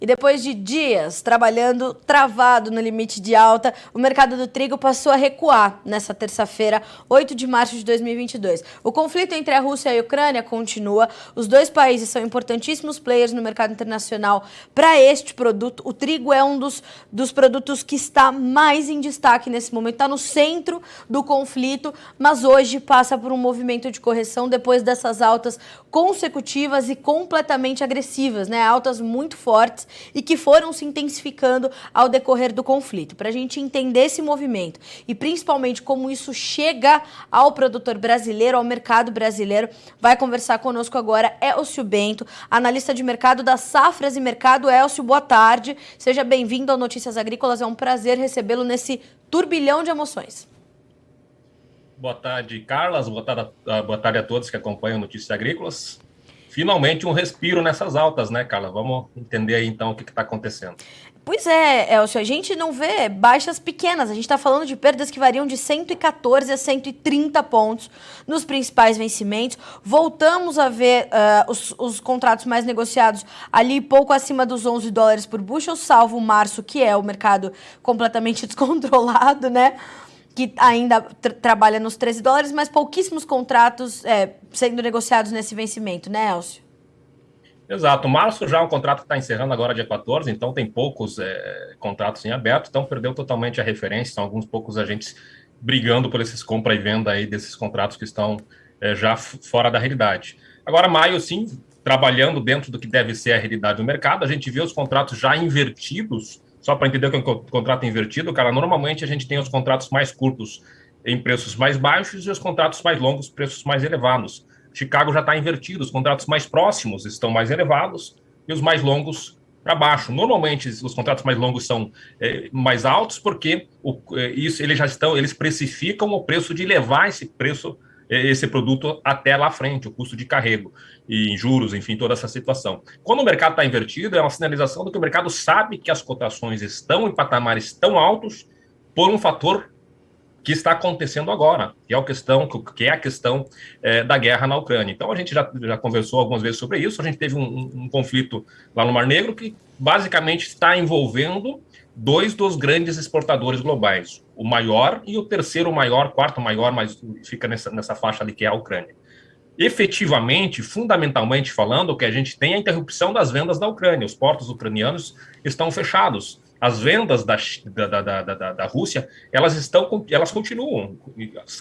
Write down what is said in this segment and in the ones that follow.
E depois de dias trabalhando travado no limite de alta, o mercado do trigo passou a recuar nessa terça-feira, 8 de março de 2022. O conflito entre a Rússia e a Ucrânia continua. Os dois países são importantíssimos players no mercado internacional para este produto. O trigo é um dos produtos que está mais em destaque nesse momento, está no centro do conflito, mas hoje passa por um movimento de correção depois dessas altas consecutivas e completamente agressivas, né? Altas muito fortes e que foram se intensificando ao decorrer do conflito. Para a gente entender esse movimento e principalmente como isso chega ao produtor brasileiro, ao mercado brasileiro, vai conversar conosco agora Elcio Bento, analista de mercado da Safras e Mercado. Elcio, boa tarde. Seja bem-vindo ao Notícias Agrícolas. É um prazer recebê-lo nesse turbilhão de emoções. Boa tarde, Carlas. Boa tarde a todos que acompanham Notícias Agrícolas. Finalmente um respiro nessas altas, né, Carla? Vamos entender aí, então, o que está acontecendo. Pois é, Elcio, a gente não vê baixas pequenas. A gente está falando de perdas que variam de 114 a 130 pontos nos principais vencimentos. Voltamos a ver os contratos mais negociados ali pouco acima dos 11 dólares por bushel, salvo março, que é o mercado completamente descontrolado, né? Que ainda trabalha nos 13 dólares, mas pouquíssimos contratos sendo negociados nesse vencimento, né, Elcio? Exato. Março já é um contrato que está encerrando agora dia 14, então tem poucos contratos em aberto, então perdeu totalmente a referência, são alguns poucos agentes brigando por esses compra e venda aí desses contratos que estão já fora da realidade. Agora, maio, sim, trabalhando dentro do que deve ser a realidade do mercado, a gente vê os contratos já invertidos. Só para entender o que é um contrato invertido, cara, normalmente a gente tem os contratos mais curtos em preços mais baixos e os contratos mais longos, preços mais elevados. Chicago já está invertido, os contratos mais próximos estão mais elevados e os mais longos para baixo. Normalmente os contratos mais longos são mais altos porque eles precificam o preço de levar esse produto até lá frente, o custo de carrego e em juros, enfim, toda essa situação. Quando o mercado está invertido, é uma sinalização do que o mercado sabe que as cotações estão em patamares tão altos por um fator que está acontecendo agora, que é a questão da guerra na Ucrânia. Então, a gente já conversou algumas vezes sobre isso. A gente teve um conflito lá no Mar Negro que basicamente está envolvendo dois dos grandes exportadores globais, o maior e o terceiro maior, quarto maior, mas fica nessa faixa ali que é a Ucrânia. Efetivamente, fundamentalmente falando, o que a gente tem é a interrupção das vendas da Ucrânia. Os portos ucranianos estão fechados. As vendas da Rússia, elas continuam.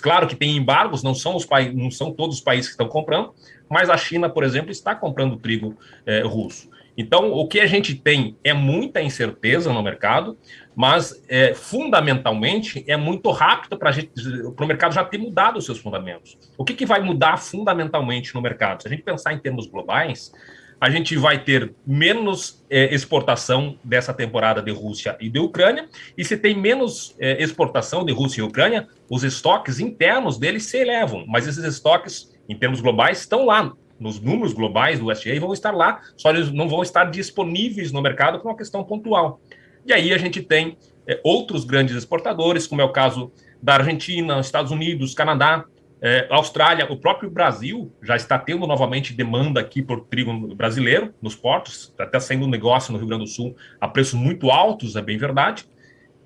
Claro que tem embargos, não são todos os países que estão comprando, mas a China, por exemplo, está comprando trigo russo. Então, o que a gente tem é muita incerteza no mercado, mas fundamentalmente é muito rápido para o mercado já ter mudado os seus fundamentos. O que vai mudar fundamentalmente no mercado? Se a gente pensar em termos globais, a gente vai ter menos exportação dessa temporada de Rússia e de Ucrânia, e se tem menos exportação de Rússia e Ucrânia, os estoques internos deles se elevam, mas esses estoques, em termos globais, estão lá. Nos números globais do USDA vão estar lá, só eles não vão estar disponíveis no mercado por uma questão pontual. E aí a gente tem outros grandes exportadores, como é o caso da Argentina, Estados Unidos, Canadá, Austrália, o próprio Brasil já está tendo novamente demanda aqui por trigo brasileiro nos portos, está até saindo um negócio no Rio Grande do Sul a preços muito altos, é bem verdade,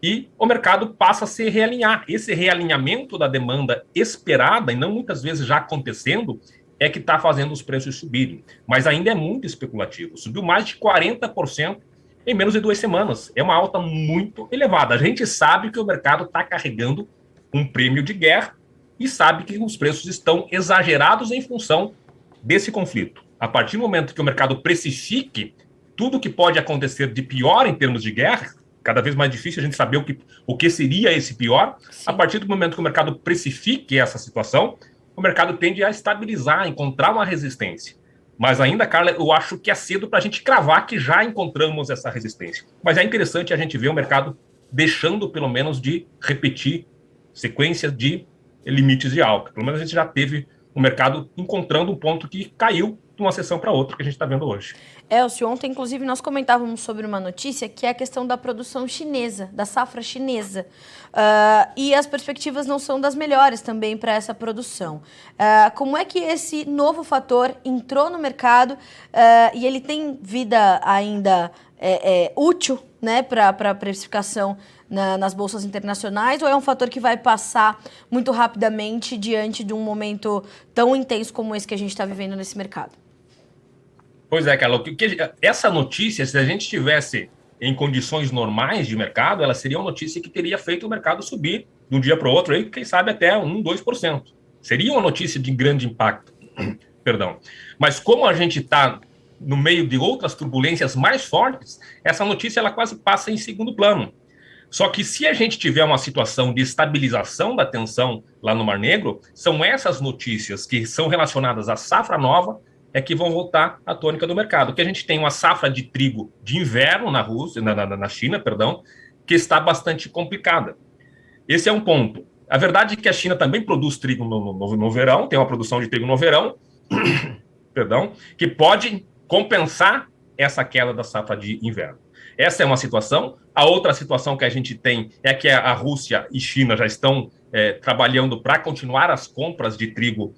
e o mercado passa a se realinhar. Esse realinhamento da demanda esperada, e não muitas vezes já acontecendo, é que está fazendo os preços subirem, mas ainda é muito especulativo. Subiu mais de 40% em menos de 2 semanas. É uma alta muito elevada. A gente sabe que o mercado está carregando um prêmio de guerra e sabe que os preços estão exagerados em função desse conflito. A partir do momento que o mercado precifique tudo que pode acontecer de pior em termos de guerra, cada vez mais difícil a gente saber o que seria esse pior. Sim. A partir do momento que o mercado precifique essa situação, o mercado tende a estabilizar, a encontrar uma resistência. Mas ainda, Carla, eu acho que é cedo para a gente cravar que já encontramos essa resistência. Mas é interessante a gente ver o mercado deixando, pelo menos, de repetir sequências de limites de alta. Pelo menos a gente já teve o mercado encontrando um ponto que caiu de uma sessão para outra que a gente está vendo hoje. Elcio, ontem, inclusive, nós comentávamos sobre uma notícia que é a questão da produção chinesa, da safra chinesa. E as perspectivas não são das melhores também para essa produção. Como é que esse novo fator entrou no mercado e ele tem vida ainda útil, né, para a precificação nas bolsas internacionais, ou é um fator que vai passar muito rapidamente diante de um momento tão intenso como esse que a gente está vivendo nesse mercado? Pois é, Carla, essa notícia, se a gente tivesse em condições normais de mercado, ela seria uma notícia que teria feito o mercado subir de um dia para o outro, aí, quem sabe até 1, 2%. Seria uma notícia de grande impacto. Perdão. Mas como a gente está no meio de outras turbulências mais fortes, essa notícia ela quase passa em segundo plano. Só que se a gente tiver uma situação de estabilização da tensão lá no Mar Negro, são essas notícias que são relacionadas à safra nova que vão voltar à tônica do mercado. Que a gente tem uma safra de trigo de inverno na Rússia, na China, perdão, que está bastante complicada. Esse é um ponto. A verdade é que a China também produz trigo no verão, tem uma produção de trigo no verão, perdão, que pode compensar essa queda da safra de inverno. Essa é uma situação. A outra situação que a gente tem é que a Rússia e China já estão trabalhando para continuar as compras de trigo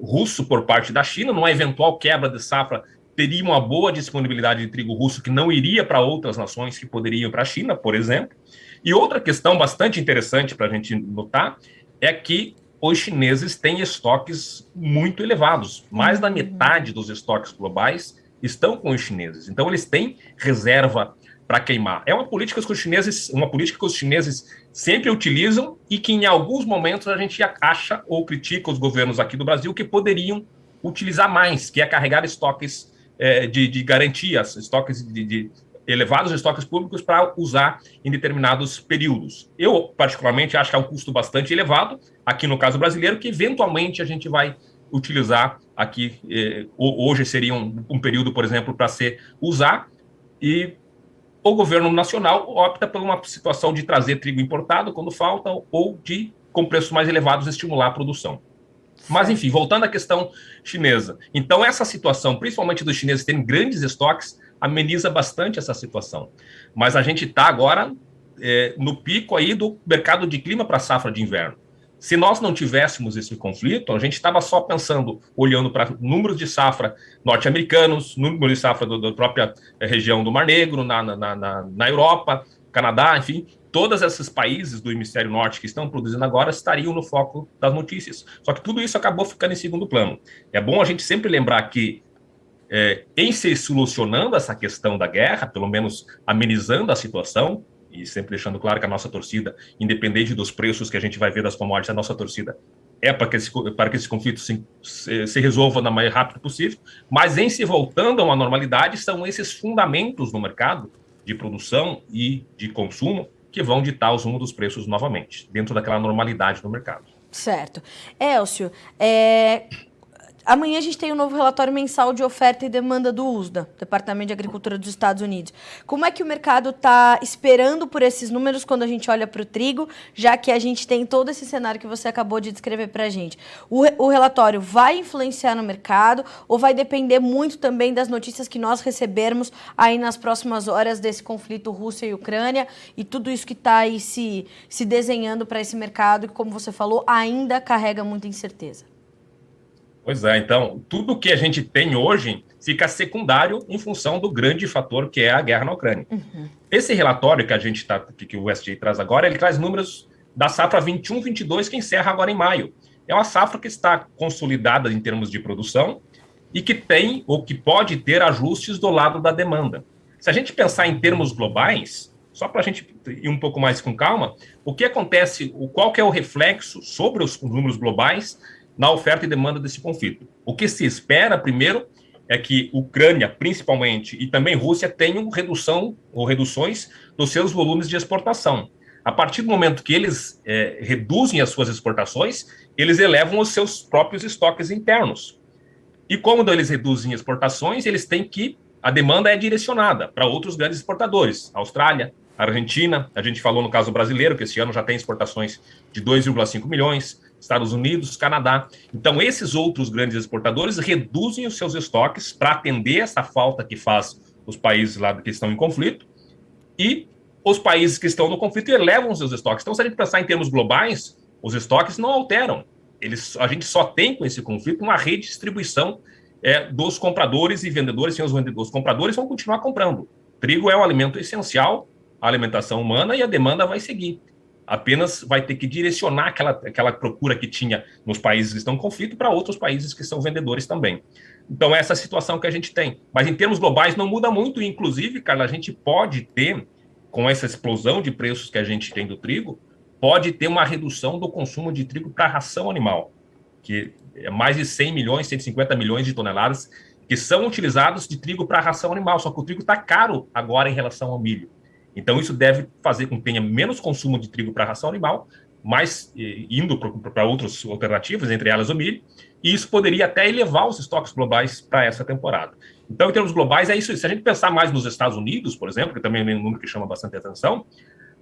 russo por parte da China. Numa eventual quebra de safra, teria uma boa disponibilidade de trigo russo que não iria para outras nações que poderiam ir para a China, por exemplo. E outra questão bastante interessante para a gente notar é que os chineses têm estoques muito elevados. Mais da metade dos estoques globais estão com os chineses. Então, eles têm reserva para queimar. É uma política que os chineses sempre utilizam e que, em alguns momentos, a gente acha ou critica os governos aqui do Brasil que poderiam utilizar mais, que é carregar estoques de garantias, estoques elevados estoques públicos para usar em determinados períodos. Eu, particularmente, acho que é um custo bastante elevado, aqui no caso brasileiro, que eventualmente a gente vai utilizar aqui. Hoje seria um período, por exemplo, para se usar, e o governo nacional opta por uma situação de trazer trigo importado quando falta, ou de, com preços mais elevados, estimular a produção. Mas, enfim, voltando à questão chinesa. Então, essa situação, principalmente dos chineses terem grandes estoques, ameniza bastante essa situação. Mas a gente está agora no pico aí do mercado de clima para a safra de inverno. Se nós não tivéssemos esse conflito, a gente estava só pensando, olhando para números de safra norte-americanos, números de safra da própria região do Mar Negro, na Europa, Canadá, enfim, todos esses países do hemisfério norte que estão produzindo agora estariam no foco das notícias. Só que tudo isso acabou ficando em segundo plano. É bom a gente sempre lembrar que, em se solucionando essa questão da guerra, pelo menos amenizando a situação, e sempre deixando claro que a nossa torcida, independente dos preços que a gente vai ver das commodities, a nossa torcida é para que esse conflito se resolva da mais rápido possível, mas em se voltando a uma normalidade, são esses fundamentos no mercado de produção e de consumo que vão ditar os rumos dos preços novamente, dentro daquela normalidade no mercado. Certo. Elcio, amanhã a gente tem um novo relatório mensal de oferta e demanda do USDA, Departamento de Agricultura dos Estados Unidos. Como é que o mercado está esperando por esses números quando a gente olha para o trigo, já que a gente tem todo esse cenário que você acabou de descrever para a gente? O relatório vai influenciar no mercado ou vai depender muito também das notícias que nós recebermos aí nas próximas horas desse conflito Rússia e Ucrânia e tudo isso que está aí se desenhando para esse mercado que, como você falou, ainda carrega muita incerteza? Pois é, então, tudo que a gente tem hoje fica secundário em função do grande fator que é a guerra na Ucrânia. Uhum. Esse relatório que o USDA traz agora, ele traz números da safra 21-22, que encerra agora em maio. É uma safra que está consolidada em termos de produção e que tem, ou que pode ter, ajustes do lado da demanda. Se a gente pensar em termos globais, só para a gente ir um pouco mais com calma, o que acontece, qual que é o reflexo sobre os números globais na oferta e demanda desse conflito? O que se espera, primeiro, é que Ucrânia, principalmente, e também Rússia, tenham redução ou reduções dos seus volumes de exportação. A partir do momento que eles reduzem as suas exportações, eles elevam os seus próprios estoques internos. E como eles reduzem exportações, eles têm que... A demanda é direcionada para outros grandes exportadores. Austrália, Argentina, a gente falou no caso brasileiro, que esse ano já tem exportações de 2,5 milhões, Estados Unidos, Canadá. Então, esses outros grandes exportadores reduzem os seus estoques para atender essa falta que faz os países lá que estão em conflito, e os países que estão no conflito elevam os seus estoques. Então, se a gente pensar em termos globais, os estoques não alteram. A gente só tem com esse conflito uma redistribuição dos compradores e vendedores. Os compradores vão continuar comprando. Trigo é um alimento essencial à alimentação humana e a demanda vai seguir. Apenas vai ter que direcionar aquela procura que tinha nos países que estão em conflito para outros países que são vendedores também. Então, essa é a situação que a gente tem. Mas em termos globais não muda muito. Inclusive, Carla, a gente pode ter, com essa explosão de preços que a gente tem do trigo, pode ter uma redução do consumo de trigo para ração animal, que é mais de 100 milhões, 150 milhões de toneladas que são utilizados de trigo para ração animal. Só que o trigo está caro agora em relação ao milho. Então, isso deve fazer com que tenha menos consumo de trigo para ração animal, mas indo para outras alternativas, entre elas o milho, e isso poderia até elevar os estoques globais para essa temporada. Então, em termos globais, é isso. Se a gente pensar mais nos Estados Unidos, por exemplo, que também é um número que chama bastante atenção,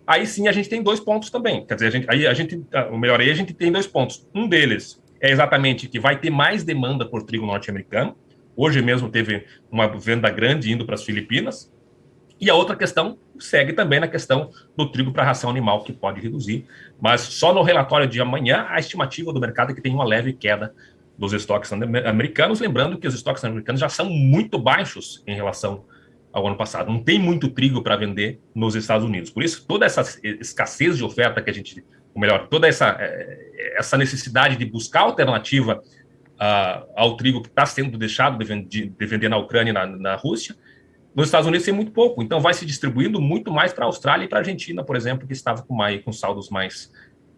aí sim a gente tem 2 pontos também. Quer dizer, aí a gente tem 2 pontos. Um deles é exatamente que vai ter mais demanda por trigo norte-americano. Hoje mesmo teve uma venda grande indo para as Filipinas. E a outra questão segue também na questão do trigo para ração animal, que pode reduzir. Mas só no relatório de amanhã, a estimativa do mercado é que tem uma leve queda dos estoques americanos. Lembrando que os estoques americanos já são muito baixos em relação ao ano passado. Não tem muito trigo para vender nos Estados Unidos. Por isso, toda essa escassez de oferta que a gente... Ou melhor, toda essa necessidade de buscar alternativa ao trigo que está sendo deixado de vender na Ucrânia e na Rússia, nos Estados Unidos tem muito pouco, então vai se distribuindo muito mais para a Austrália e para a Argentina, por exemplo, que estava com saldos mais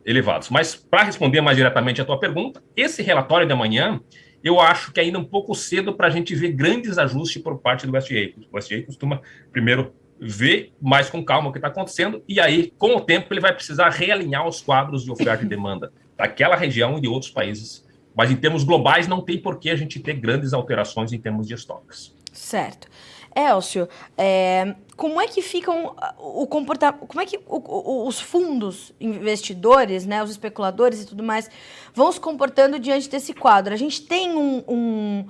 elevados. Mas, para responder mais diretamente à tua pergunta, esse relatório de amanhã, eu acho que ainda é um pouco cedo para a gente ver grandes ajustes por parte do USDA. O USDA costuma, primeiro, ver mais com calma o que está acontecendo, e aí, com o tempo, ele vai precisar realinhar os quadros de oferta e demanda daquela região e de outros países. Mas, em termos globais, não tem por que a gente ter grandes alterações em termos de estoques. Certo. Elcio, como é que ficam o comportamento, como é que os fundos investidores, né, os especuladores e tudo mais, vão se comportando diante desse quadro? A gente tem um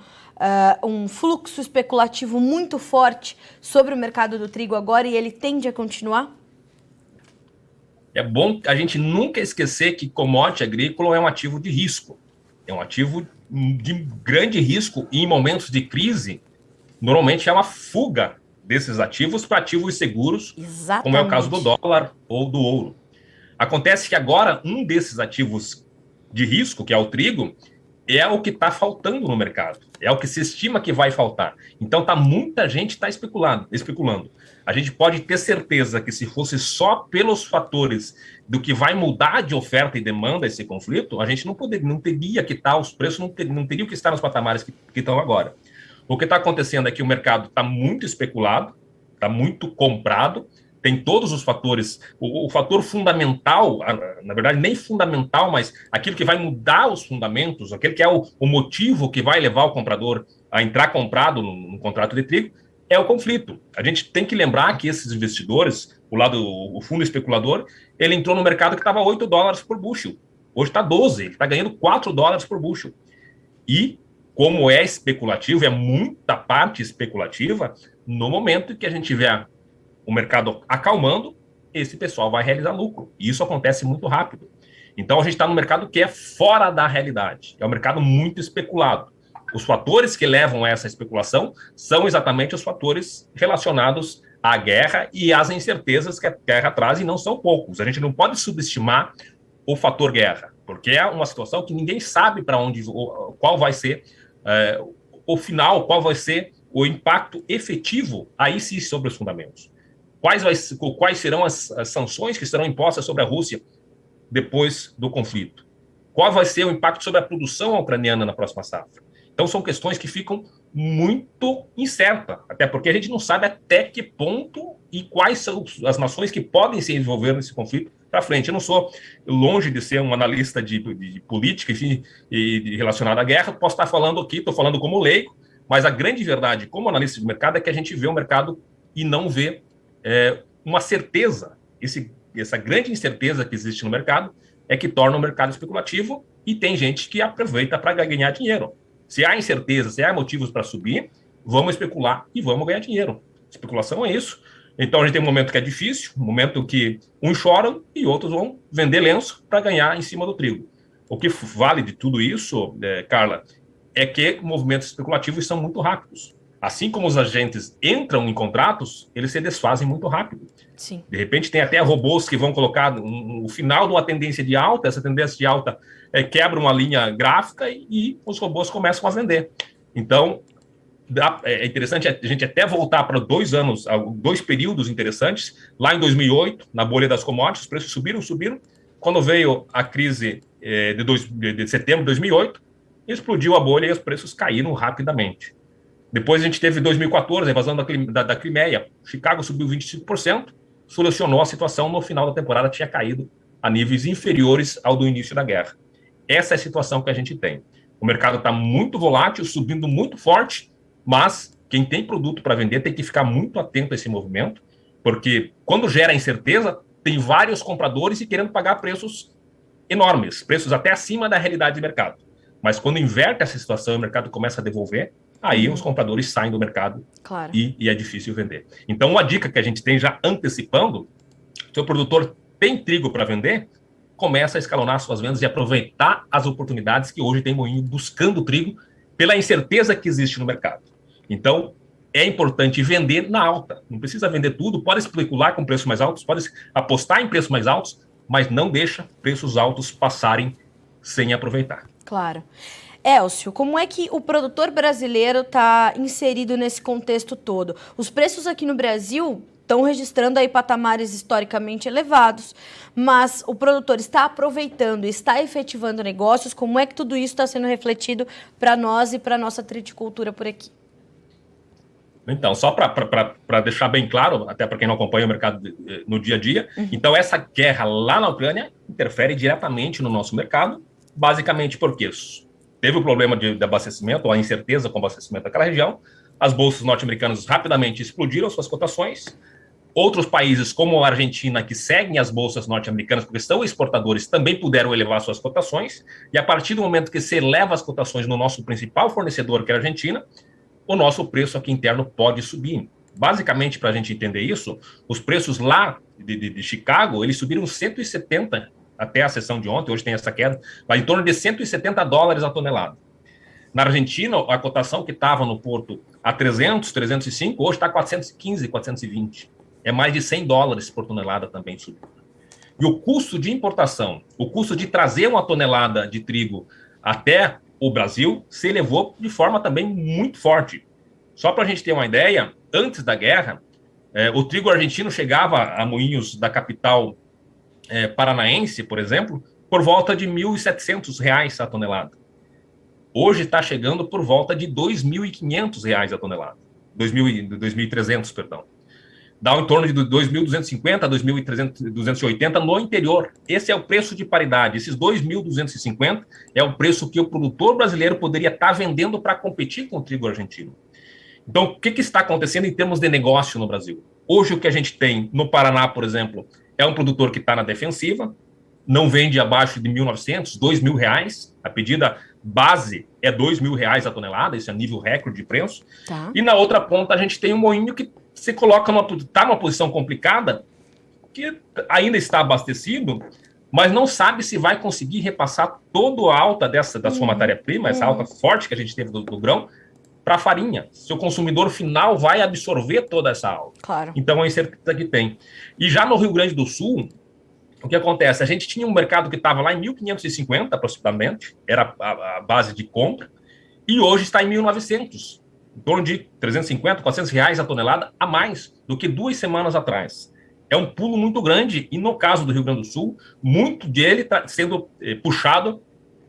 fluxo especulativo muito forte sobre o mercado do trigo agora e ele tende a continuar? É bom a gente nunca esquecer que commodity agrícola é um ativo de risco. É um ativo de grande risco e em momentos de crise, normalmente é uma fuga desses ativos para ativos seguros, Exatamente. Como é o caso do dólar ou do ouro. Acontece que agora um desses ativos de risco, que é o trigo, é o que está faltando no mercado. É o que se estima que vai faltar. Então, muita gente está especulando. A gente pode ter certeza que se fosse só pelos fatores do que vai mudar de oferta e demanda esse conflito, a gente não teria que estar, os preços não teriam que estar nos patamares que estão agora. O que está acontecendo é que o mercado está muito especulado, está muito comprado, tem todos os fatores. O fator fundamental, na verdade, nem fundamental, mas aquilo que vai mudar os fundamentos, aquele que é o motivo que vai levar o comprador a entrar comprado no contrato de trigo, é o conflito. A gente tem que lembrar que esses investidores, o fundo especulador, ele entrou no mercado que estava $8 por bushel. Hoje está 12, ele está ganhando $4 por bushel. E como é especulativo, é muita parte especulativa, no momento que a gente vê o mercado acalmando, esse pessoal vai realizar lucro. E isso acontece muito rápido. Então, a gente está no mercado que é fora da realidade. É um mercado muito especulado. Os fatores que levam a essa especulação são exatamente os fatores relacionados à guerra e às incertezas que a guerra traz, e não são poucos. A gente não pode subestimar o fator guerra, porque é uma situação que ninguém sabe para onde, qual vai ser o final, qual vai ser o impacto efetivo aí sim sobre os fundamentos. Quais serão as sanções que serão impostas sobre a Rússia depois do conflito? Qual vai ser o impacto sobre a produção ucraniana na próxima safra? Então, são questões que ficam muito incertas, até porque a gente não sabe até que ponto e quais são as nações que podem se envolver nesse conflito para frente. Eu não sou longe de ser um analista de política, enfim, e relacionado à guerra. Posso estar falando aqui, estou falando como leigo, mas a grande verdade, como analista de mercado, é que a gente vê o mercado e não vê uma certeza. Essa grande incerteza que existe no mercado é que torna o mercado especulativo e tem gente que aproveita para ganhar dinheiro. Se há incerteza, se há motivos para subir, vamos especular e vamos ganhar dinheiro. Especulação é isso. Então, a gente tem um momento que é difícil, um momento que uns choram e outros vão vender lenço para ganhar em cima do trigo. O que vale de tudo isso, Carla, é que movimentos especulativos são muito rápidos. Assim como os agentes entram em contratos, eles se desfazem muito rápido. Sim. De repente, tem até robôs que vão colocar no final de uma tendência de alta, essa tendência de alta quebra uma linha gráfica e os robôs começam a vender. Então, é interessante a gente até voltar para 2 anos, 2 períodos interessantes. Lá em 2008, na bolha das commodities, os preços subiram. Quando veio a crise de setembro de 2008, explodiu a bolha e os preços caíram rapidamente. Depois a gente teve 2014, a invasão da Crimeia. Chicago subiu 25%, solucionou a situação. No final da temporada tinha caído a níveis inferiores ao do início da guerra. Essa é a situação que a gente tem. O mercado está muito volátil, subindo muito forte, mas quem tem produto para vender tem que ficar muito atento a esse movimento, porque quando gera incerteza, tem vários compradores e querendo pagar preços enormes, preços até acima da realidade de mercado. Mas quando inverte essa situação e o mercado começa a devolver, aí os compradores saem do mercado. Claro. e é difícil vender. Então, uma dica que a gente tem já antecipando, se o produtor tem trigo para vender, começa a escalonar suas vendas e aproveitar as oportunidades que hoje tem moinho buscando trigo pela incerteza que existe no mercado. Então, é importante vender na alta. Não precisa vender tudo, pode especular com preços mais altos, pode apostar em preços mais altos, mas não deixa preços altos passarem sem aproveitar. Claro. Elcio, como é que o produtor brasileiro está inserido nesse contexto todo? Os preços aqui no Brasil estão registrando aí patamares historicamente elevados, mas o produtor está aproveitando, está efetivando negócios. Como é que tudo isso está sendo refletido para nós e para a nossa triticultura por aqui? Então, só para deixar bem claro, até para quem não acompanha o mercado no dia a dia, então essa guerra lá na Ucrânia interfere diretamente no nosso mercado, basicamente porque teve o problema de abastecimento, ou a incerteza com o abastecimento daquela região, as bolsas norte-americanas rapidamente explodiram suas cotações. Outros países, como a Argentina, que seguem as bolsas norte-americanas, porque são exportadores, também puderam elevar suas cotações. E a partir do momento que se eleva as cotações no nosso principal fornecedor, que é a Argentina, o nosso preço aqui interno pode subir. Basicamente, para a gente entender isso, os preços lá de Chicago, eles subiram 170 até a sessão de ontem, hoje tem essa queda, vai em torno de $170 a tonelada. Na Argentina, a cotação que estava no porto a 300, 305, hoje está 415, 420. É mais de $100 por tonelada também subiu. E o custo de importação, o custo de trazer uma tonelada de trigo até o Brasil, se elevou de forma também muito forte. Só para a gente ter uma ideia, antes da guerra, o trigo argentino chegava a moinhos da capital paranaense, por exemplo, por volta de R$ 1.700 a tonelada. Hoje está chegando por volta de R$ 2.500 a tonelada. 2.300, perdão. Dá em torno de 2.250 a 2.280 no interior. Esse é o preço de paridade. Esses 2.250 é o preço que o produtor brasileiro poderia estar vendendo para competir com o trigo argentino. Então, o que está acontecendo em termos de negócio no Brasil? Hoje, o que a gente tem no Paraná, por exemplo, é um produtor que está na defensiva, não vende abaixo de R$ 1.900, R$ 2.000. A pedida base é R$ 2.000 a tonelada, esse é nível recorde de preço. Tá. E na outra ponta, a gente tem um moinho que se coloca está numa posição complicada, que ainda está abastecido, mas não sabe se vai conseguir repassar toda a alta da sua matéria-prima, essa alta forte que a gente teve do grão, para a farinha. Se o consumidor final vai absorver toda essa alta. Claro. Então, é uma incerteza que tem. E já no Rio Grande do Sul, o que acontece? A gente tinha um mercado que estava lá em 1.550, aproximadamente, era a base de compra, e hoje está em 1.900. Em torno de 350, R$ 400 a tonelada a mais do que 2 semanas atrás. É um pulo muito grande e, no caso do Rio Grande do Sul, muito dele está sendo puxado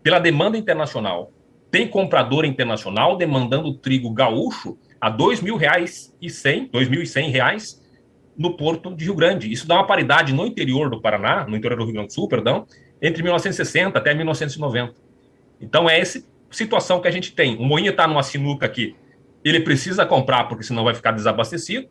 pela demanda internacional. Tem comprador internacional demandando trigo gaúcho a R$ 2.100 no porto de Rio Grande. Isso dá uma paridade no interior do Paraná, no interior do Rio Grande do Sul, perdão, entre 1960 até 1990. Então, é essa situação que a gente tem. O moinho está numa sinuca aqui. Ele precisa comprar, porque senão vai ficar desabastecido,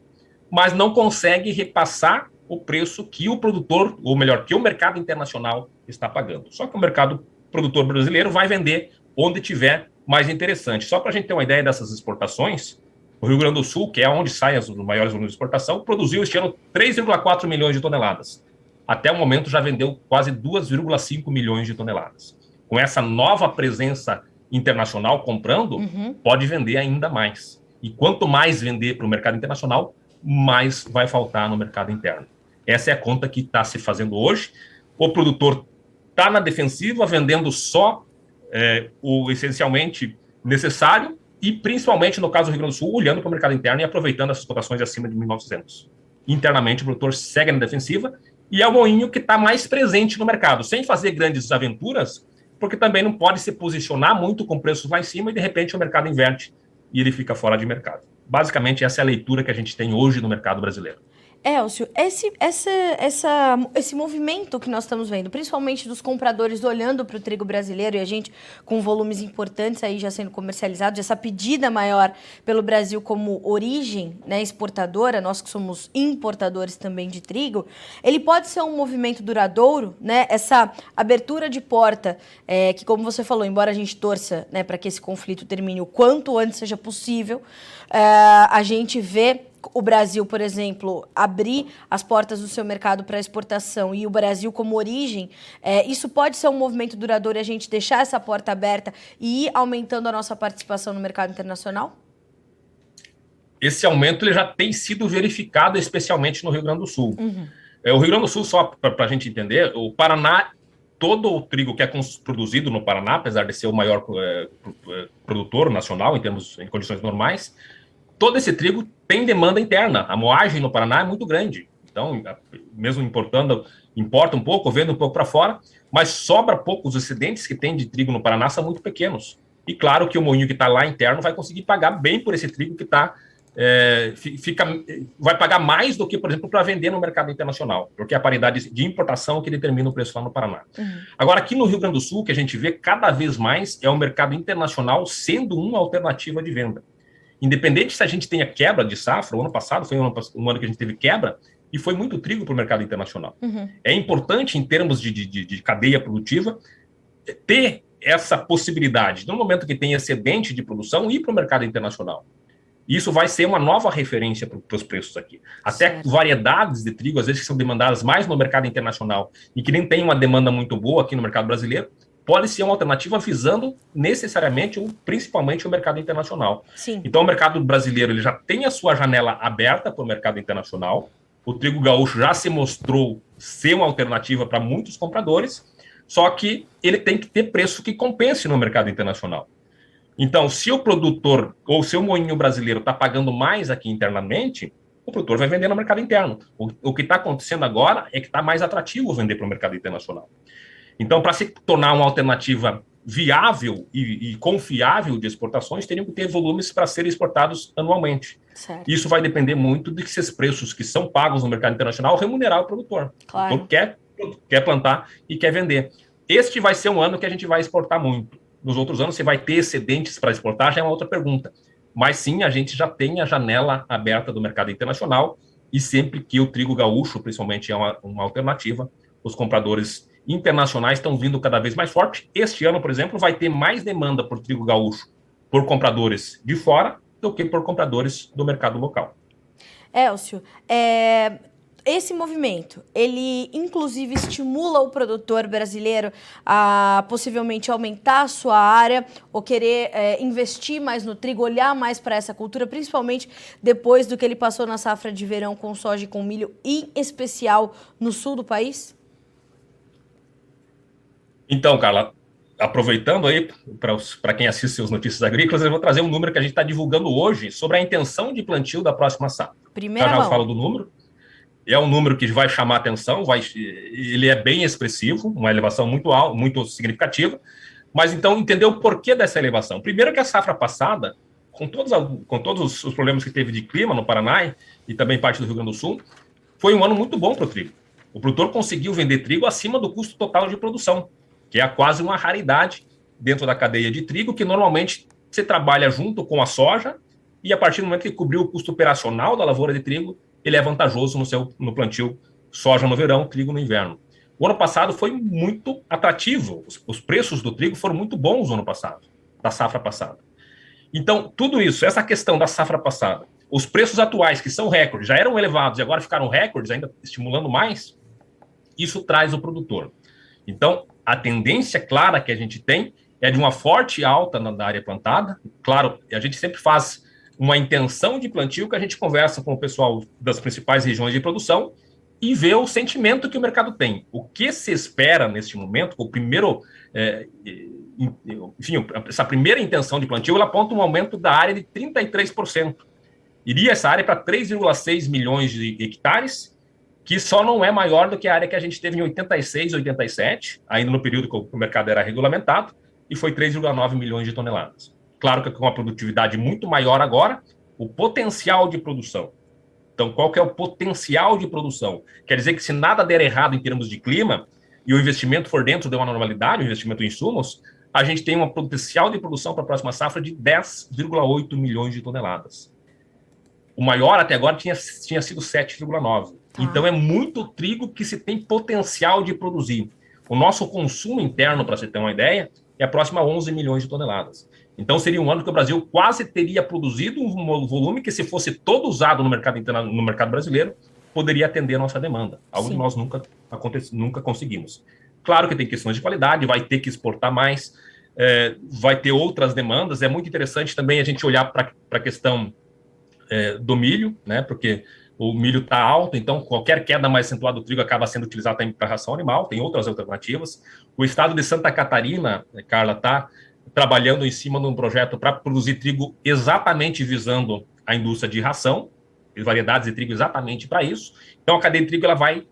mas não consegue repassar o preço que o produtor, ou melhor, que o mercado internacional está pagando. Só que o mercado produtor brasileiro vai vender onde tiver mais interessante. Só para a gente ter uma ideia dessas exportações, o Rio Grande do Sul, que é onde saem os maiores volumes de exportação, produziu este ano 3,4 milhões de toneladas. Até o momento já vendeu quase 2,5 milhões de toneladas. Com essa nova presença internacional comprando, pode vender ainda mais. E quanto mais vender para o mercado internacional, mais vai faltar no mercado interno. Essa é a conta que está se fazendo hoje. O produtor está na defensiva, vendendo só o essencialmente necessário e, principalmente, no caso do Rio Grande do Sul, olhando para o mercado interno e aproveitando essas cotações acima de 1.900. Internamente, o produtor segue na defensiva e é o moinho que está mais presente no mercado, sem fazer grandes aventuras, porque também não pode se posicionar muito com preços lá em cima e, de repente, o mercado inverte e ele fica fora de mercado. Basicamente, essa é a leitura que a gente tem hoje no mercado brasileiro. Elcio, esse movimento que nós estamos vendo, principalmente dos compradores olhando para o trigo brasileiro e a gente com volumes importantes aí já sendo comercializados, essa pedida maior pelo Brasil como origem, né, exportadora, nós que somos importadores também de trigo, ele pode ser um movimento duradouro, né, essa abertura de porta, que como você falou, embora a gente torça, né, para que esse conflito termine o quanto antes seja possível, a gente vê o Brasil, por exemplo, abrir as portas do seu mercado para exportação e o Brasil como origem, isso pode ser um movimento duradouro e a gente deixar essa porta aberta e ir aumentando a nossa participação no mercado internacional? Esse aumento ele já tem sido verificado, especialmente no Rio Grande do Sul. O Rio Grande do Sul, só para a gente entender, o Paraná, todo o trigo que é produzido no Paraná, apesar de ser o maior produtor nacional em condições normais, todo esse trigo tem demanda interna. A moagem no Paraná é muito grande. Então, mesmo importando, importa um pouco, vende um pouco para fora, mas sobra pouco. Os excedentes que tem de trigo no Paraná são muito pequenos. E claro que o moinho que está lá interno vai conseguir pagar bem por esse trigo que está... vai pagar mais do que, por exemplo, para vender no mercado internacional, porque é a paridade de importação que determina o preço lá no Paraná. Agora, aqui no Rio Grande do Sul, que a gente vê cada vez mais é o mercado internacional sendo uma alternativa de venda. Independente se a gente tenha quebra de safra, o ano passado foi um ano que a gente teve quebra e foi muito trigo para o mercado internacional. É importante, em termos de cadeia produtiva, ter essa possibilidade, no momento que tem excedente de produção, ir para o mercado internacional. Isso vai ser uma nova referência para os preços aqui. Até variedades de trigo, às vezes, que são demandadas mais no mercado internacional e que nem tem uma demanda muito boa aqui no mercado brasileiro, pode ser uma alternativa visando necessariamente ou principalmente o mercado internacional. Sim. Então, o mercado brasileiro ele já tem a sua janela aberta para o mercado internacional. O trigo gaúcho já se mostrou ser uma alternativa para muitos compradores, só que ele tem que ter preço que compense no mercado internacional. Então, se o produtor ou se o moinho brasileiro está pagando mais aqui internamente, o produtor vai vender no mercado interno. O que está acontecendo agora é que está mais atrativo vender para o mercado internacional. Então, para se tornar uma alternativa viável e confiável de exportações, teriam que ter volumes para serem exportados anualmente. Certo. Isso vai depender muito de que esses preços que são pagos no mercado internacional remunerar o produtor. Claro. O produtor quer plantar e quer vender. Este vai ser um ano que a gente vai exportar muito. Nos outros anos, você vai ter excedentes para exportar, já é uma outra pergunta. Mas sim, a gente já tem a janela aberta do mercado internacional e sempre que o trigo gaúcho, principalmente, é uma alternativa, os compradores internacionais estão vindo cada vez mais forte. Este ano, por exemplo, vai ter mais demanda por trigo gaúcho por compradores de fora do que por compradores do mercado local. Elcio, esse movimento, ele inclusive estimula o produtor brasileiro a possivelmente aumentar a sua área ou querer investir mais no trigo, olhar mais para essa cultura, principalmente depois do que ele passou na safra de verão com soja e com milho, em especial no sul do país? Então, Carla, aproveitando aí para quem assiste os Notícias Agrícolas, eu vou trazer um número que a gente está divulgando hoje sobre a intenção de plantio da próxima safra. Primeira já mão. Eu falo do número. É um número que vai chamar atenção, ele é bem expressivo, uma elevação muito alta, muito significativa. Mas então entender o porquê dessa elevação. Primeiro que a safra passada, com todos os problemas que teve de clima no Paraná e também parte do Rio Grande do Sul, foi um ano muito bom para o trigo. O produtor conseguiu vender trigo acima do custo total de produção, que é quase uma raridade dentro da cadeia de trigo, que normalmente você trabalha junto com a soja e a partir do momento que cobriu o custo operacional da lavoura de trigo, ele é vantajoso no plantio soja no verão, trigo no inverno. O ano passado foi muito atrativo, os preços do trigo foram muito bons no ano passado, da safra passada. Então, tudo isso, essa questão da safra passada, os preços atuais, que são recordes, já eram elevados e agora ficaram recordes, ainda estimulando mais, isso traz o produtor. Então, a tendência clara que a gente tem é de uma forte alta na área plantada. Claro, a gente sempre faz uma intenção de plantio que a gente conversa com o pessoal das principais regiões de produção e vê o sentimento que o mercado tem. O que se espera neste momento, o primeiro, enfim, essa primeira intenção de plantio, ela aponta um aumento da área de 33%. Iria essa área para 3,6 milhões de hectares, que só não é maior do que a área que a gente teve em 86, 87, ainda no período que o mercado era regulamentado, e foi 3,9 milhões de toneladas. Claro que com uma produtividade muito maior agora, o potencial de produção. Então, qual que é o potencial de produção? Quer dizer que se nada der errado em termos de clima e o investimento for dentro de uma normalidade, o investimento em insumos, a gente tem um potencial de produção para a próxima safra de 10,8 milhões de toneladas. O maior até agora tinha sido 7,9. Então, é muito trigo que se tem potencial de produzir. O nosso consumo interno, para você ter uma ideia, é próximo a 11 milhões de toneladas. Então, seria um ano que o Brasil quase teria produzido um volume que, se fosse todo usado no mercado brasileiro, poderia atender a nossa demanda. Algo Sim. que nós nunca conseguimos. Claro que tem questões de qualidade, vai ter que exportar mais, vai ter outras demandas. É muito interessante também a gente olhar para a questão do milho, né? Porque o milho está alto, então qualquer queda mais acentuada do trigo acaba sendo utilizada também para ração animal, tem outras alternativas. O estado de Santa Catarina, Carla, está trabalhando em cima de um projeto para produzir trigo exatamente visando a indústria de ração, variedades de trigo exatamente para isso. Então, a cadeia de trigo ela vai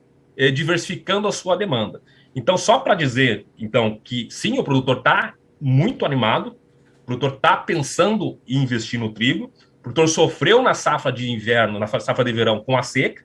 diversificando a sua demanda. Então, só para dizer, então, que sim, o produtor está muito animado, o produtor está pensando em investir no trigo, o produtor sofreu na safra de inverno, na safra de verão com a seca,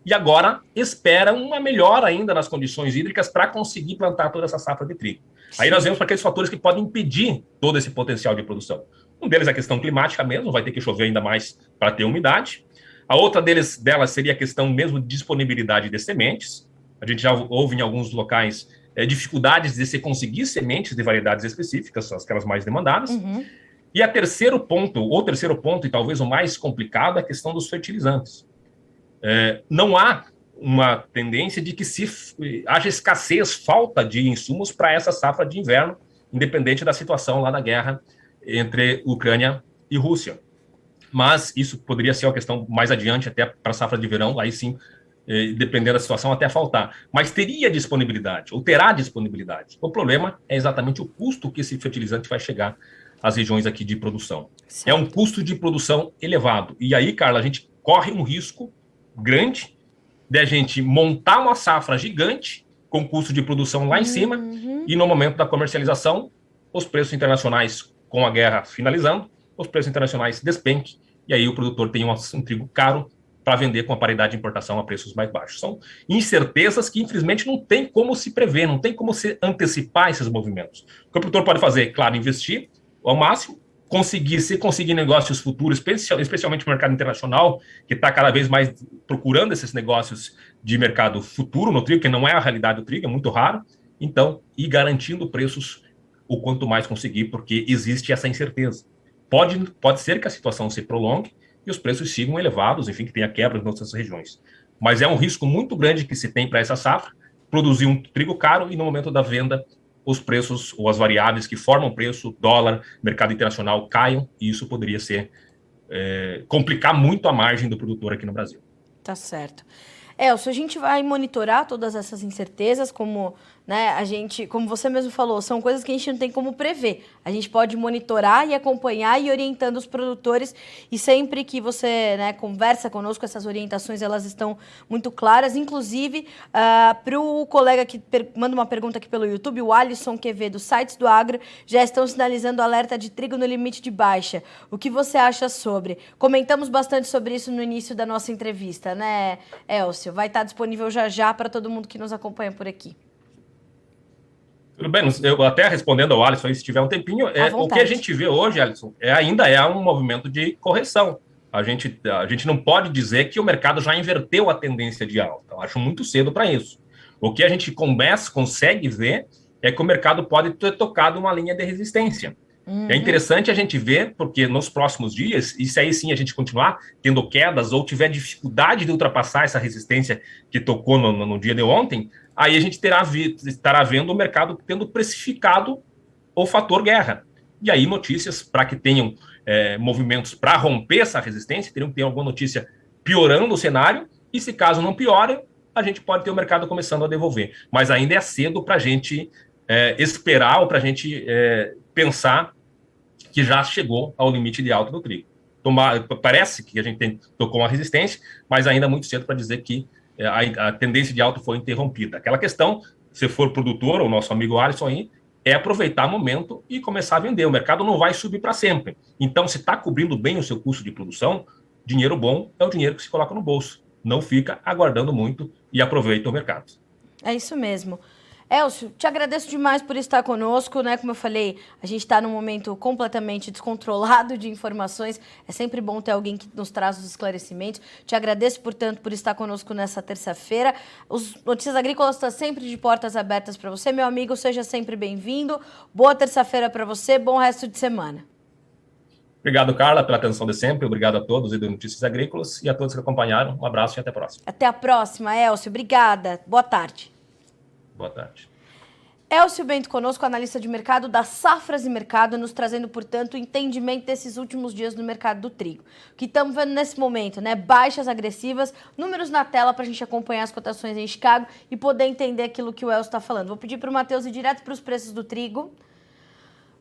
e agora espera uma melhora ainda nas condições hídricas para conseguir plantar toda essa safra de trigo. Aí nós vemos para aqueles fatores que podem impedir todo esse potencial de produção. Um deles é a questão climática mesmo, vai ter que chover ainda mais para ter umidade. A outra delas seria a questão mesmo de disponibilidade de sementes. A gente já ouve em alguns locais dificuldades de se conseguir sementes de variedades específicas, aquelas mais demandadas. Uhum. E o terceiro ponto, e talvez o mais complicado, é a questão dos fertilizantes. Não há uma tendência de que haja escassez, falta de insumos para essa safra de inverno, independente da situação lá da guerra entre Ucrânia e Rússia. Mas isso poderia ser uma questão mais adiante, até para a safra de verão, aí sim, dependendo da situação, até faltar. Mas teria disponibilidade, ou terá disponibilidade. O problema é exatamente o custo que esse fertilizante vai chegar às regiões aqui de produção. Certo. É um custo de produção elevado. E aí, Carla, a gente corre um risco grande de a gente montar uma safra gigante com custo de produção lá em cima e no momento da comercialização, os preços internacionais, com a guerra finalizando, os preços internacionais despenquem e aí o produtor tem um trigo caro para vender com a paridade de importação a preços mais baixos. São incertezas que, infelizmente, não tem como se prever, não tem como se antecipar esses movimentos. O que o produtor pode fazer? Claro, investir ao máximo, conseguir negócios futuros, especialmente no mercado internacional, que está cada vez mais procurando esses negócios de mercado futuro no trigo, que não é a realidade do trigo, é muito raro. Então, ir garantindo preços o quanto mais conseguir, porque existe essa incerteza. Pode ser que a situação se prolongue e os preços sigam elevados, enfim, que tenha quebras em outras regiões. Mas é um risco muito grande que se tem para essa safra, produzir um trigo caro e no momento da venda os preços ou as variáveis que formam preço, dólar, mercado internacional caiam, e isso poderia complicar muito a margem do produtor aqui no Brasil. Tá certo. Elcio, a gente vai monitorar todas essas incertezas, como, né, como você mesmo falou, são coisas que a gente não tem como prever. A gente pode monitorar e acompanhar e orientando os produtores, e sempre que você, né, conversa conosco, essas orientações elas estão muito claras. Inclusive, para o colega que manda uma pergunta aqui pelo YouTube, o Alisson Quevedo, sites do Agro já estão sinalizando alerta de trigo no limite de baixa. O que você acha sobre? Comentamos bastante sobre isso no início da nossa entrevista, né, Elcio? Vai estar disponível já para todo mundo que nos acompanha por aqui. Tudo bem, eu até respondendo ao Alisson, se tiver um tempinho, o que a gente vê hoje, Alisson, ainda é um movimento de correção. A gente não pode dizer que o mercado já inverteu a tendência de alta. Eu acho muito cedo para isso. O que a gente consegue ver é que o mercado pode ter tocado uma linha de resistência. É interessante a gente ver, porque nos próximos dias, e se aí sim a gente continuar tendo quedas ou tiver dificuldade de ultrapassar essa resistência que tocou no dia de ontem, aí a gente estará vendo o mercado tendo precificado o fator guerra. E aí notícias, para que tenham movimentos para romper essa resistência, teriam que ter alguma notícia piorando o cenário, e se caso não piore, a gente pode ter o mercado começando a devolver. Mas ainda é cedo para a gente esperar ou para a gente pensar que já chegou ao limite de alta do trigo. Parece que a gente tocou uma resistência, mas ainda é muito cedo para dizer que a tendência de alta foi interrompida. Aquela questão, se for produtor, o nosso amigo Alisson aí, é aproveitar o momento e começar a vender. O mercado não vai subir para sempre. Então, se está cobrindo bem o seu custo de produção, dinheiro bom é o dinheiro que se coloca no bolso. Não fica aguardando muito e aproveita o mercado. É isso mesmo. Elcio, te agradeço demais por estar conosco, né? Como eu falei, a gente está num momento completamente descontrolado de informações. É sempre bom ter alguém que nos traz os esclarecimentos. Te agradeço, portanto, por estar conosco nessa terça-feira. Os Notícias Agrícolas estão sempre de portas abertas para você, meu amigo. Seja sempre bem-vindo. Boa terça-feira para você. Bom resto de semana. Obrigado, Carla, pela atenção de sempre. Obrigado a todos do Notícias Agrícolas e a todos que acompanharam. Um abraço e até a próxima. Até a próxima, Elcio. Obrigada. Boa tarde. Boa tarde. Elcio Bento conosco, analista de mercado da Safras e Mercado, nos trazendo, portanto, o entendimento desses últimos dias no mercado do trigo. O que estamos vendo nesse momento, né? Baixas agressivas, números na tela para a gente acompanhar as cotações em Chicago e poder entender aquilo que o Elcio está falando. Vou pedir para o Matheus ir direto para os preços do trigo.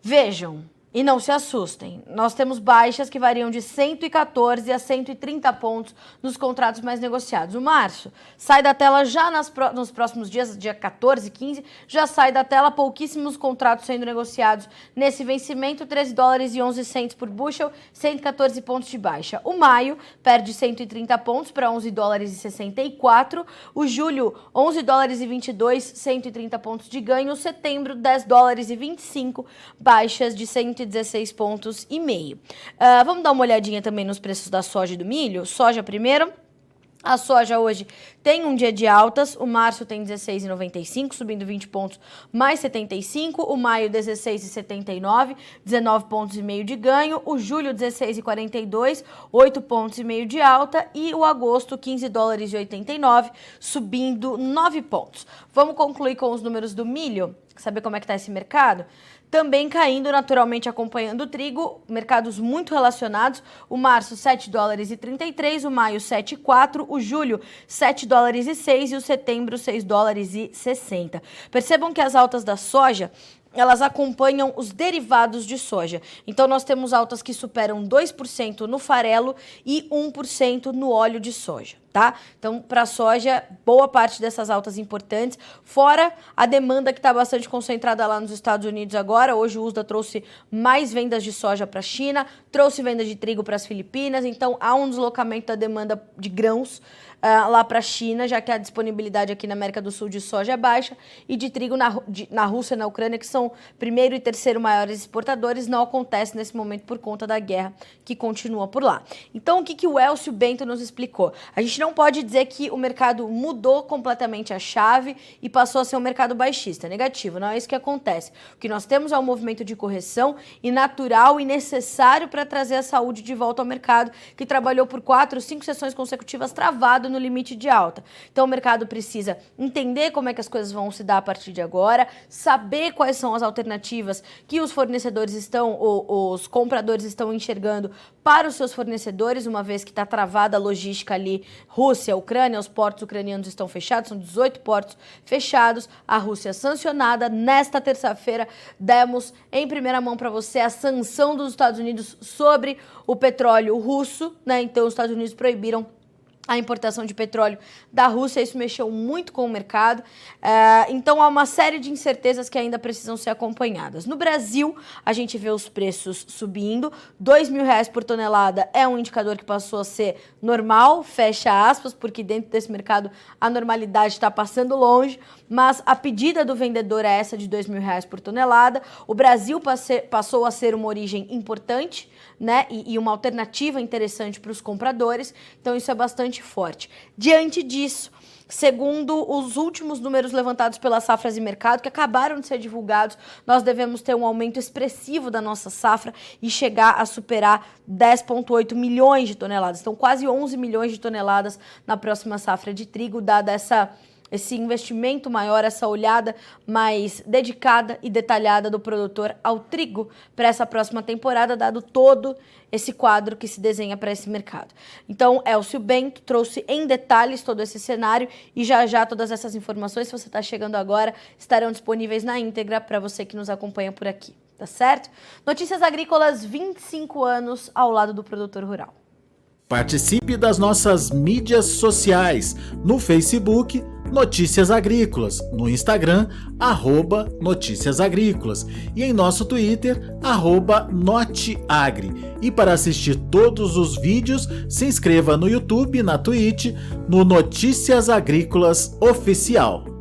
Vejam. E não se assustem, nós temos baixas que variam de 114 a 130 pontos nos contratos mais negociados. O março sai da tela já nos próximos dias, dia 14, 15, já sai da tela pouquíssimos contratos sendo negociados nesse vencimento, 13 dólares e 11 cents por bushel, 114 pontos de baixa. O maio perde 130 pontos para 11 dólares e 64, o julho 11 dólares e 22, 130 pontos de ganho, setembro 10 dólares e 25, baixas de 116 pontos e meio. Vamos dar uma olhadinha também nos preços da soja e do milho. Soja primeiro. A soja hoje tem um dia de altas, o março tem 16,95, subindo 20 pontos, mais 75, o maio 16,79, 19 pontos e meio de ganho, o julho 16,42, 8 pontos e meio de alta e o agosto 15 dólares e 89, subindo 9 pontos. Vamos concluir com os números do milho, saber como é que está esse mercado? Também caindo, naturalmente acompanhando o trigo, mercados muito relacionados, o março 7 dólares e 33, o maio 7,4, o julho 7 dólares e 6 e o setembro 6 dólares e 60. Percebam que as altas da soja, elas acompanham os derivados de soja. Então, nós temos altas que superam 2% no farelo e 1% no óleo de soja, tá? Então, para a soja, boa parte dessas altas importantes, fora a demanda que está bastante concentrada lá nos Estados Unidos agora. Hoje o USDA trouxe mais vendas de soja para a China, trouxe vendas de trigo para as Filipinas, então há um deslocamento da demanda de grãos lá para a China, já que a disponibilidade aqui na América do Sul de soja é baixa, e de trigo na Rússia e na Ucrânia, que são primeiro e terceiro maiores exportadores, não acontece nesse momento por conta da guerra que continua por lá. Então, o que o Elcio Bento nos explicou? A gente não pode dizer que o mercado mudou completamente a chave e passou a ser um mercado baixista, negativo, não é isso que acontece. O que nós temos é um movimento de correção e natural e necessário para trazer a saúde de volta ao mercado, que trabalhou por 4, 5 sessões consecutivas travado no limite de alta. Então, o mercado precisa entender como é que as coisas vão se dar a partir de agora, saber quais são as alternativas que os fornecedores estão, os compradores estão enxergando para os seus fornecedores, uma vez que está travada a logística ali, Rússia, Ucrânia, os portos ucranianos estão fechados, são 18 portos fechados, a Rússia sancionada. Nesta terça-feira, demos em primeira mão para você a sanção dos Estados Unidos sobre o petróleo russo, né? Então, os Estados Unidos proibiram a importação de petróleo da Rússia, isso mexeu muito com o mercado, então há uma série de incertezas que ainda precisam ser acompanhadas. No Brasil, a gente vê os preços subindo, R$2.000 por tonelada é um indicador que passou a ser normal, fecha aspas, porque dentro desse mercado a normalidade está passando longe, mas a pedida do vendedor é essa de R$2.000 por tonelada. O Brasil passou a ser uma origem importante, né, e uma alternativa interessante para os compradores, então isso é bastante forte. Diante disso, segundo os últimos números levantados pela Safras e Mercado, que acabaram de ser divulgados, nós devemos ter um aumento expressivo da nossa safra e chegar a superar 10,8 milhões de toneladas. Então, quase 11 milhões de toneladas na próxima safra de trigo, dada essa esse investimento maior, essa olhada mais dedicada e detalhada do produtor ao trigo para essa próxima temporada, dado todo esse quadro que se desenha para esse mercado. Então, Elcio Bento trouxe em detalhes todo esse cenário e já todas essas informações, se você está chegando agora, estarão disponíveis na íntegra para você que nos acompanha por aqui, tá certo? Notícias Agrícolas, 25 anos ao lado do produtor rural. Participe das nossas mídias sociais, no Facebook, Notícias Agrícolas, no Instagram, @Notícias Agrícolas e em nosso Twitter, @Noteagri. E para assistir todos os vídeos, se inscreva no YouTube, na Twitch, no Notícias Agrícolas Oficial.